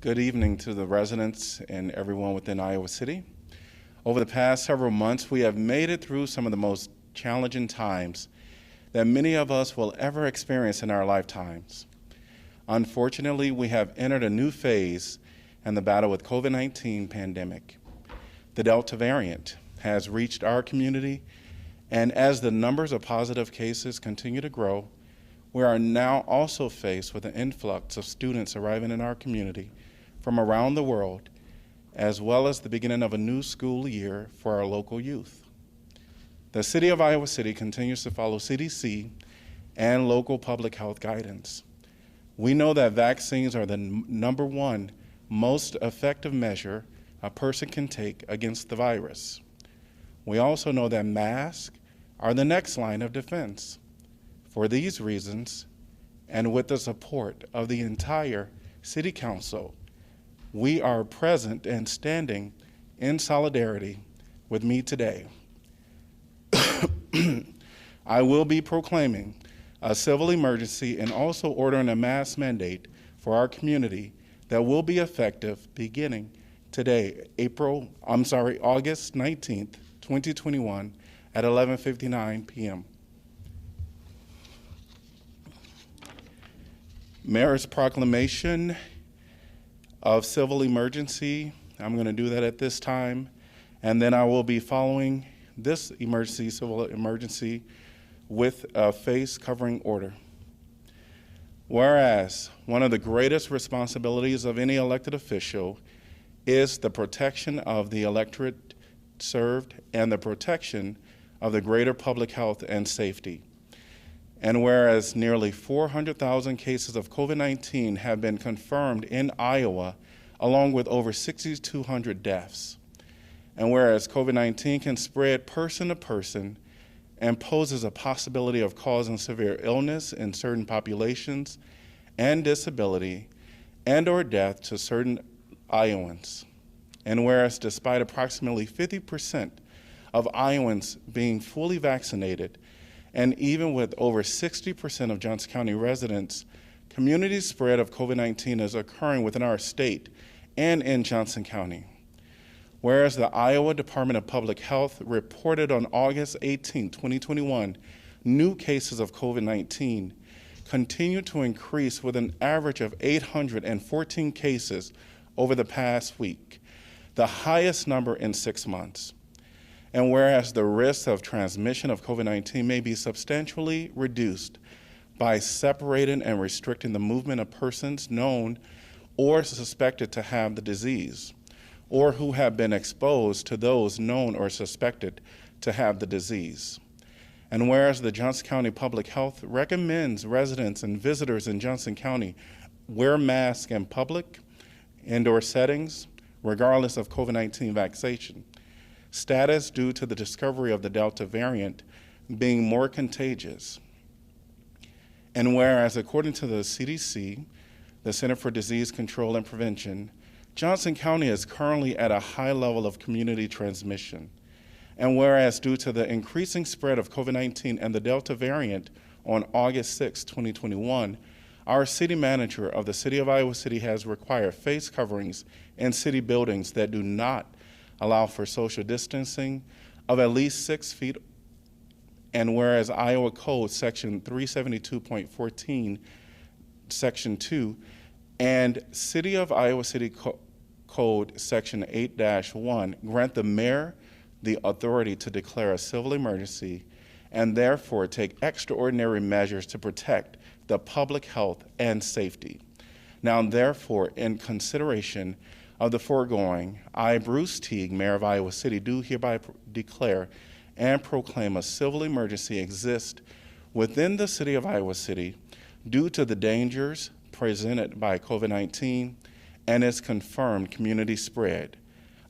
Good evening to the residents and everyone within Iowa City. Over the past several months, we have made it through some of the most challenging times that many of us will ever experience in our lifetimes. Unfortunately, we have entered a new phase in the battle with COVID-19 pandemic. The Delta variant has reached our community, and as the numbers of positive cases continue to grow, we are now also faced with an influx of students arriving in our community from around the world, as well as the beginning of a new school year for our local youth. The City of Iowa City continues to follow CDC and local public health guidance. We know that vaccines are the number one most effective measure a person can take against the virus. We also know that masks are the next line of defense. For these reasons, and with the support of the entire City Council, we are present and standing in solidarity with me today. I will be proclaiming a civil emergency and also ordering a mask mandate for our community that will be effective beginning today, August 19th, 2021 at 11:59 p.m. Mayor's proclamation of civil emergency. I'm going to do that at this time, and then I will be following this civil emergency with a face covering order. Whereas one of the greatest responsibilities of any elected official is the protection of the electorate served and the protection of the greater public health and safety. And whereas nearly 400,000 cases of COVID-19 have been confirmed in Iowa, along with over 6,200 deaths, and whereas COVID-19 can spread person to person and poses a possibility of causing severe illness in certain populations and disability and/or death to certain Iowans, and whereas despite approximately 50% of Iowans being fully vaccinated, and even with over 60% of Johnson County residents, community spread of COVID-19 is occurring within our state and in Johnson County. Whereas the Iowa Department of Public Health reported on August 18, 2021, new cases of COVID-19 continue to increase with an average of 814 cases over the past week, the highest number in 6 months. And whereas the risk of transmission of COVID-19 may be substantially reduced by separating and restricting the movement of persons known or suspected to have the disease, or who have been exposed to those known or suspected to have the disease. And whereas the Johnson County Public Health recommends residents and visitors in Johnson County wear masks in public, indoor settings, regardless of COVID-19 vaccination status due to the discovery of the Delta variant being more contagious. And whereas according to the CDC, the Center for Disease Control and Prevention, Johnson County is currently at a high level of community transmission. And whereas due to the increasing spread of COVID-19 and the Delta variant on August 6, 2021, our city manager of the City of Iowa City has required face coverings in city buildings that do not allow for social distancing of at least 6 feet. And whereas Iowa Code Section 372.14, Section 2, and City of Iowa City Code Section 8-1 grant the mayor the authority to declare a civil emergency and therefore take extraordinary measures to protect the public health and safety. Now, therefore, in consideration of the foregoing, I, Bruce Teague, Mayor of Iowa City, do hereby declare and proclaim a civil emergency exists within the City of Iowa City due to the dangers presented by COVID-19 and its confirmed community spread.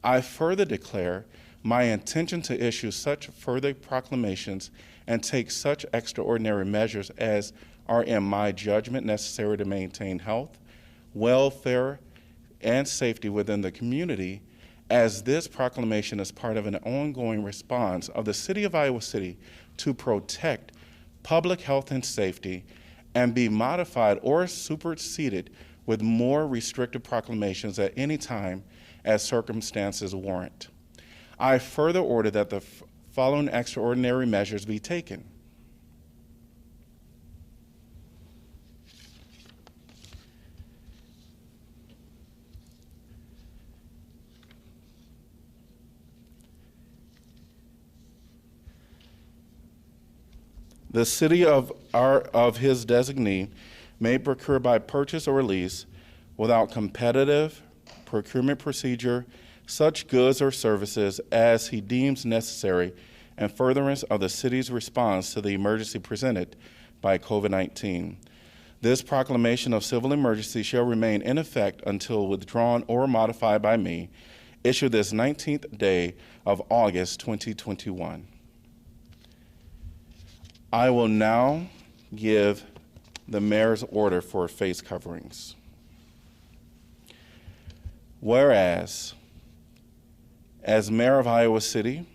I further declare my intention to issue such further proclamations and take such extraordinary measures as are in my judgment necessary to maintain health, welfare, and safety within the community, as this proclamation is part of an ongoing response of the City of Iowa City to protect public health and safety and be modified or superseded with more restrictive proclamations at any time as circumstances warrant. I further order that the following extraordinary measures be taken. The city of his designee may procure by purchase or lease without competitive procurement procedure such goods or services as he deems necessary in furtherance of the city's response to the emergency presented by COVID-19. This proclamation of civil emergency shall remain in effect until withdrawn or modified by me, issued this 19th day of August 2021. I will now give the mayor's order for face coverings. Whereas, as mayor of Iowa City,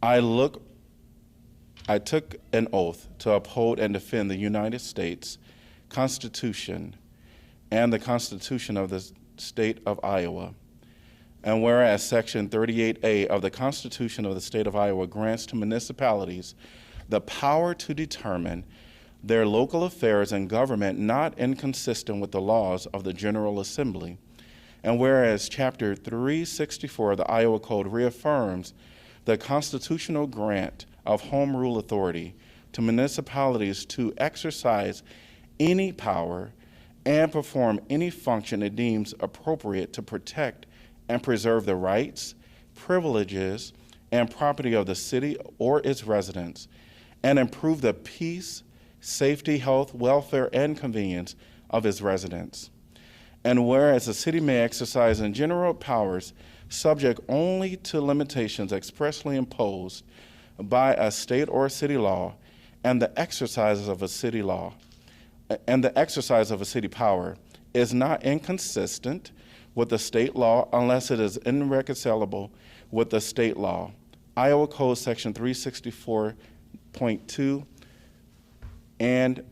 I took an oath to uphold and defend the United States Constitution and the Constitution of the state of Iowa. And whereas Section 38A of the Constitution of the state of Iowa grants to municipalities the power to determine their local affairs and government not inconsistent with the laws of the General Assembly. And whereas Chapter 364 of the Iowa Code reaffirms the constitutional grant of home rule authority to municipalities to exercise any power and perform any function it deems appropriate to protect and preserve the rights, privileges, and property of the city or its residents, and improve the peace, safety, health, welfare, and convenience of its residents. And whereas the city may exercise in general powers subject only to limitations expressly imposed by a state or city law, and the exercise of a city power is not inconsistent with the state law unless it is irreconcilable with the state law. Iowa Code Section 364.2 and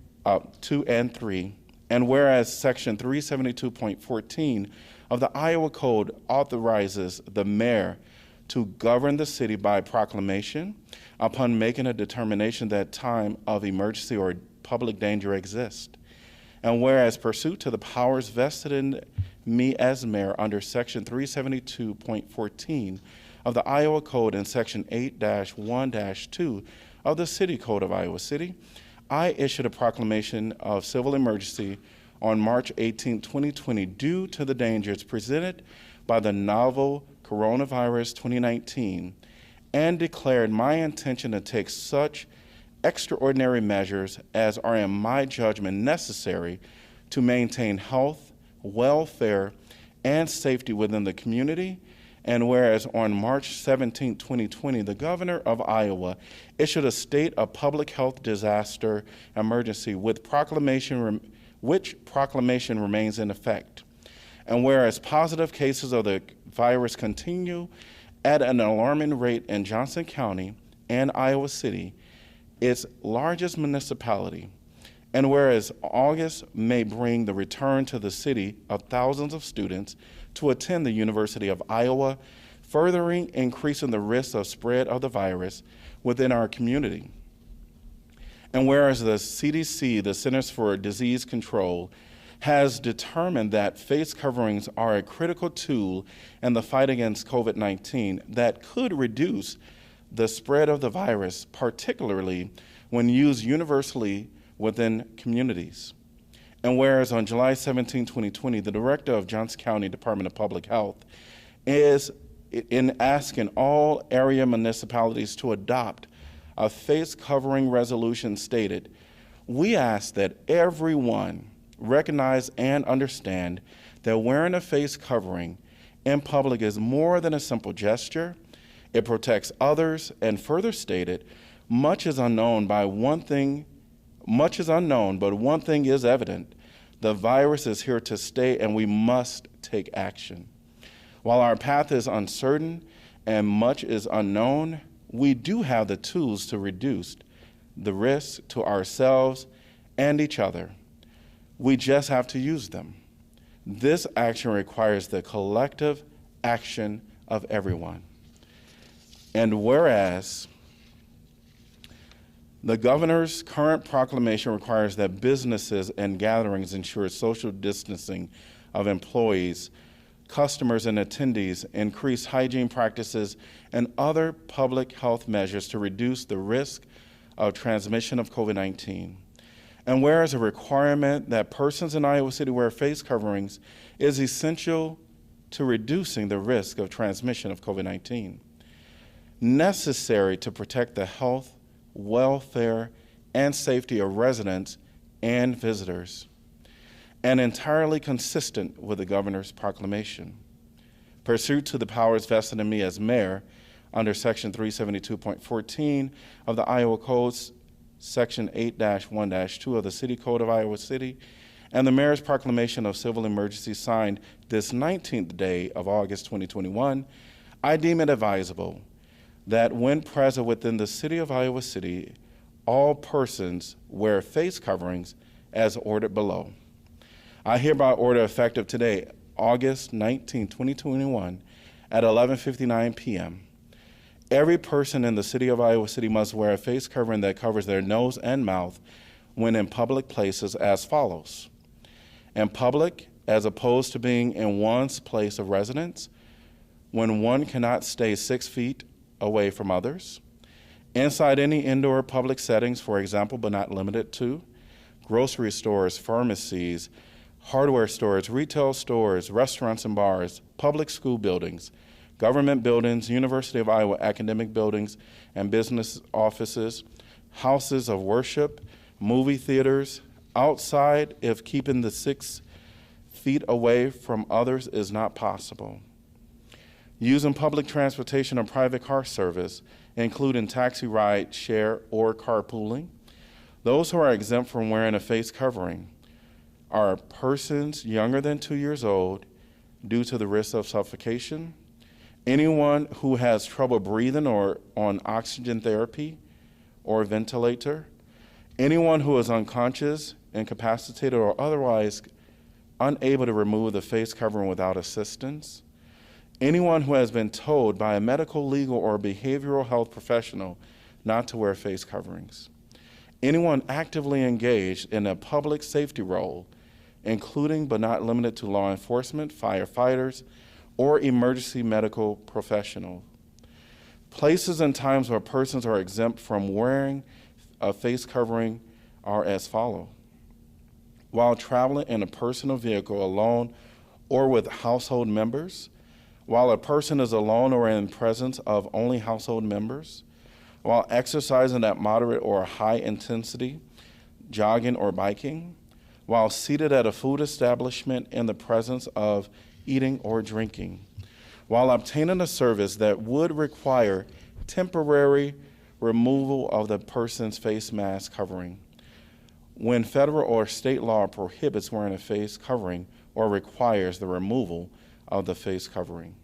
2 and 3. And whereas Section 372.14 of the Iowa Code authorizes the mayor to govern the city by proclamation upon making a determination that time of emergency or public danger exists. And whereas pursuant to the powers vested in me as mayor under Section 372.14 of the Iowa Code and Section 8-1-2 of the City Code of Iowa City, I issued a proclamation of civil emergency on March 18, 2020, due to the dangers presented by the novel coronavirus 2019, and declared my intention to take such extraordinary measures as are in my judgment necessary to maintain health, welfare, and safety within the community. And whereas on March 17, 2020, the governor of Iowa issued a state of public health disaster emergency which proclamation remains in effect. And whereas positive cases of the virus continue at an alarming rate in Johnson County and Iowa City, its largest municipality, and whereas August may bring the return to the city of thousands of students to attend the University of Iowa, furthering increasing the risk of spread of the virus within our community. And whereas the CDC, the Centers for Disease Control, has determined that face coverings are a critical tool in the fight against COVID-19 that could reduce the spread of the virus, particularly when used universally within communities. And whereas on July 17, 2020, the director of Johnson County Department of Public Health is in asking all area municipalities to adopt a face covering resolution stated, we ask that everyone recognize and understand that wearing a face covering in public is more than a simple gesture. It protects others, and further stated, much is unknown, but one thing is evident. The virus is here to stay, and we must take action. While our path is uncertain and much is unknown, we do have the tools to reduce the risk to ourselves and each other. We just have to use them. This action requires the collective action of everyone. And whereas the governor's current proclamation requires that businesses and gatherings ensure social distancing of employees, customers, and attendees, increase hygiene practices, and other public health measures to reduce the risk of transmission of COVID-19. And whereas a requirement that persons in Iowa City wear face coverings is essential to reducing the risk of transmission of COVID-19, necessary to protect the health, welfare, and safety of residents and visitors, and entirely consistent with the governor's proclamation. Pursuant to the powers vested in me as mayor under Section 372.14 of the Iowa Codes, Section 8-1-2 of the City Code of Iowa City, and the mayor's proclamation of civil emergency signed this 19th day of August 2021, I deem it advisable that when present within the city of Iowa City, all persons wear face coverings as ordered below. I hereby order effective today, August 19, 2021, at 11:59 p.m. Every person in the city of Iowa City must wear a face covering that covers their nose and mouth when in public places as follows. In public, as opposed to being in one's place of residence, when one cannot stay 6 feet away from others, inside any indoor public settings, for example, but not limited to, grocery stores, pharmacies, hardware stores, retail stores, restaurants and bars, public school buildings, government buildings, University of Iowa academic buildings and business offices, houses of worship, movie theaters, outside if keeping the 6 feet away from others is not possible. Using public transportation or private car service, including taxi ride, share, or carpooling. Those who are exempt from wearing a face covering are persons younger than 2 years old due to the risk of suffocation, anyone who has trouble breathing or on oxygen therapy or ventilator, anyone who is unconscious, incapacitated, or otherwise unable to remove the face covering without assistance, anyone who has been told by a medical, legal, or behavioral health professional not to wear face coverings, anyone actively engaged in a public safety role, including but not limited to law enforcement, firefighters, or emergency medical professionals. Places and times where persons are exempt from wearing a face covering are as follows. While traveling in a personal vehicle alone or with household members, while a person is alone or in presence of only household members, while exercising at moderate or high intensity, jogging or biking, while seated at a food establishment in the presence of eating or drinking, while obtaining a service that would require temporary removal of the person's face mask covering, when federal or state law prohibits wearing a face covering or requires the removal of the face covering.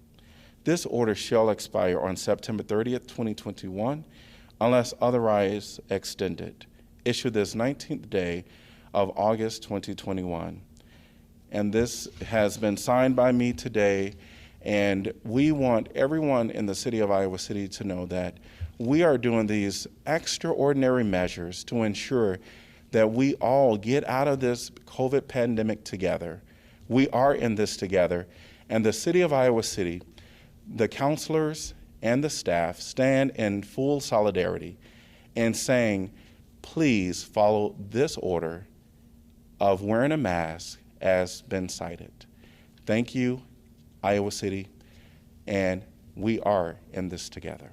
This order shall expire on September 30th, 2021, unless otherwise extended. Issued this 19th day of August 2021. And this has been signed by me today, and we want everyone in the city of Iowa City to know that we are doing these extraordinary measures to ensure that we all get out of this COVID pandemic together. We are in this together, and the city of Iowa City, the counselors and the staff stand in full solidarity in saying, please follow this order of wearing a mask as been cited. Thank you, Iowa City, and we are in this together.